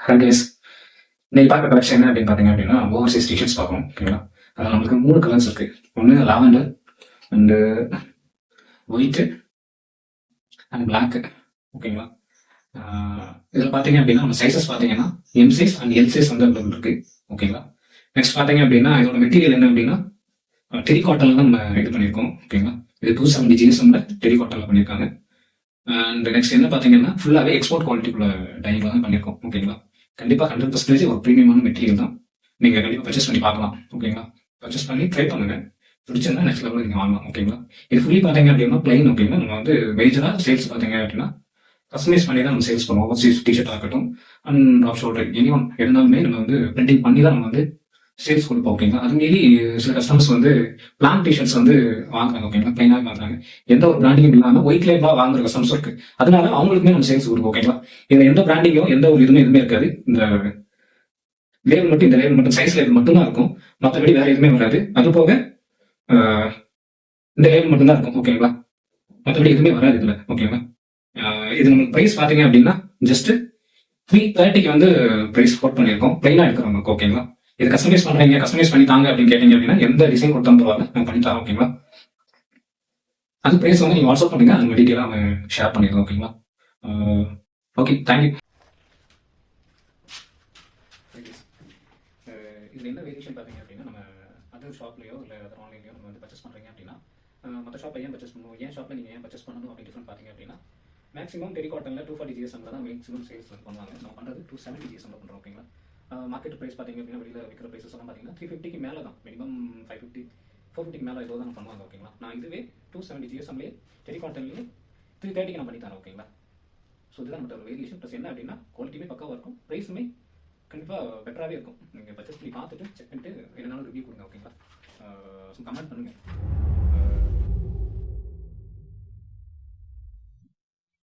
Hello guys, இன்னைக்கு பார்க்குற collection என்ன அப்படின்னு பார்த்தீங்க அப்படின்னா ஓவர்சைஸ் டிஷர்ட்ஸ் பார்க்குறோம். ஓகேங்களா? அதில் நம்மளுக்கு 3 கலர்ஸ் இருக்கு. ஒன்று lavender and white and black. ஓகேங்களா? இதில் பார்த்தீங்க அப்படின்னா நம்ம சைஸஸ் பார்த்தீங்கன்னா M size and L size வந்து அவைலபிள் இருக்கு. ஓகேங்களா? நெக்ஸ்ட் பார்த்தீங்க அப்படின்னா இதோட மெட்டீரியல் என்ன அப்படின்னா டெரி காட்டனில் தான் நம்ம இது பண்ணியிருக்கோம். ஓகேங்களா? இது 270 ஜிஎஸ்எம்ல டெரி காட்டனில் பண்ணியிருக்காங்க. அண்ட் நெக்ஸ்ட் என்ன பார்த்தீங்கன்னா ஃபுல்லாகவே எக்ஸ்போர்ட் குவாலிட்டிக்குள்ள டைனில் தான் பண்ணியிருக்கோம். ஓகேங்களா? கண்டிப்பாக 100% ஒரு ப்ரீமியமான மெட்டீரியல் தான். நீங்கள் கண்டிப்பாக பர்ச்சேஸ் பண்ணி பார்க்கலாம். ஓகேங்களா? பர்ச்சேஸ் பண்ணி ட்ரை பண்ணுங்க. பிடிச்சிருந்தா நெக்ஸ்ட் லெவலில் நீங்கள் வாங்கலாம். ஓகேங்களா? இது ஃபுல்லி பார்த்தீங்க அப்படின்னா பிளைன். ஓகேங்களா? நம்ம வந்து மேஜராக சேல்ஸ் பார்த்தீங்க அப்படின்னா கஸ்டமைஸ் பண்ணி தான் நம்ம சேல்ஸ் பண்ணுவோம். ஓவர்சீஸ் டிஷர்ட் ஆகட்டும் and half shoulder any one இருந்தாலுமே நம்ம வந்து பிரிண்டிங் பண்ணி தான் நம்ம வந்து சேல்ஸ் கொடுப்போம். ஓகேங்களா? அது மீறி சில கஸ்டமர்ஸ் வந்து பிளான் டிஷர்ட்ஸ் வந்து வாங்குறாங்க. ஓகேங்களா? பிளைனாக வாங்குறாங்க. எந்த ஒரு பிராண்டிங்கும் இல்லாமல் ஒயிட் லேபிளாக வாங்குற கஸ்டமர்ஸ் இருக்கு. அதனால அவங்களுக்குமே நம்ம சேல்ஸ் கொடுப்போம். ஓகேங்களா? இதில் எந்த பிராண்டிங்கோ எந்த ஒரு எதுவுமே இருக்காது. இந்த லேபிள் மட்டும் இந்த லேபிள் மட்டும் சைஸ் லேபிள் மட்டும் தான் இருக்கும். மற்றபடி வேற எதுவுமே வராது. அது போக இந்த லேபிள் மட்டும் தான் இருக்கும். ஓகேங்களா? மற்றபடி எதுவுமே வராது இதுல. ஓகேங்களா? இது நமக்கு பிரைஸ் பாத்தீங்க அப்படின்னா ஜஸ்ட் 330 வந்து பிரைஸ் கோட் பண்ணியிருக்கோம் பிளைனா எடுக்கிறவங்களுக்கு. ஓகேங்களா? இது கஸ்டமைஸ் பண்றீங்க, கஸ்டமைஸ் பண்ணி தாங்க அப்படின்னு கேட்டீங்க அப்படின்னா எந்த டிசைன் கொடுத்தாலும் பரவாயில்ல, நான் பண்ணி தரோம். ஓகேங்களா? அது பிரைஸ் வந்து நீங்க வாட்ஸ்அப் பண்ணுங்க, அந்த டீட்டெயிலாக அவன் ஷேர் பண்ணிடுறோம். ஓகேங்களா? Okay, thank you. இதில் என்ன வேரியேஷன் பார்த்தீங்க அப்படின்னா நம்ம அதர் ஷாப்லையோ இல்லை அதர் ஆன்லைன்லையோ நம்ம வந்து பர்ச்சேஸ் பண்ணுறீங்க அப்படின்னா மற்ற ஷாப்பில் ஏன் பர்ச்சேஸ் பண்ணுவோம், ஏன் ஷாப்பில் நீங்கள் ஏன் பர்ச்சேஸ் பண்ணணும் அப்படி டிஃப்ரெண்ட் பார்த்தீங்க அப்படின்னா மேக்ஸிமம் டெரி காட்டனில் 240 ஜிஎஸ்எம்ல தான் மேக்ஸிமம் சேல்ஸ் வந்து பண்ணுவாங்க. நம்ம பண்ணுறது 270 ஜிஎஸ்எம்ல பண்ணுறோம். ஓகேங்களா? மார்க்கெட் ப்ரைஸ் பார்த்தீங்க அப்படின்னா வெளியில் விற்கிற ப்ரைஸஸ் எல்லாம் பார்த்தீங்கன்னா 350க்கு மேலே தான், மினிமம் 550 450க்கு மேலே ஏதோ தான் பண்ணுவாங்க. ஓகேங்களா? நான் இதுவே 270 ஜிஎஸ்எம்லேயே டெரி காட்டன்லேயே 330க்கு நான் பண்ணி தரேன். ஓகேங்களா? ஸோ இதுதான் நம்மளோட வேரியேஷன். ப்ளஸ் என்ன அப்படின்னா குவாலிட்டியுமே பக்காவாக இருக்கும், ப்ரைஸுமே கண்டிப்பாக பெட்டராகவே இருக்கும். நீங்கள் பர்ச்சேஸ் பண்ணி பார்த்துட்டு செக் பண்ணிட்டு என்னென்னாலும் ரிவ்யூ கொடுங்க. ஓகேங்களா? ஸோ கமெண்ட் பண்ணுங்கள்.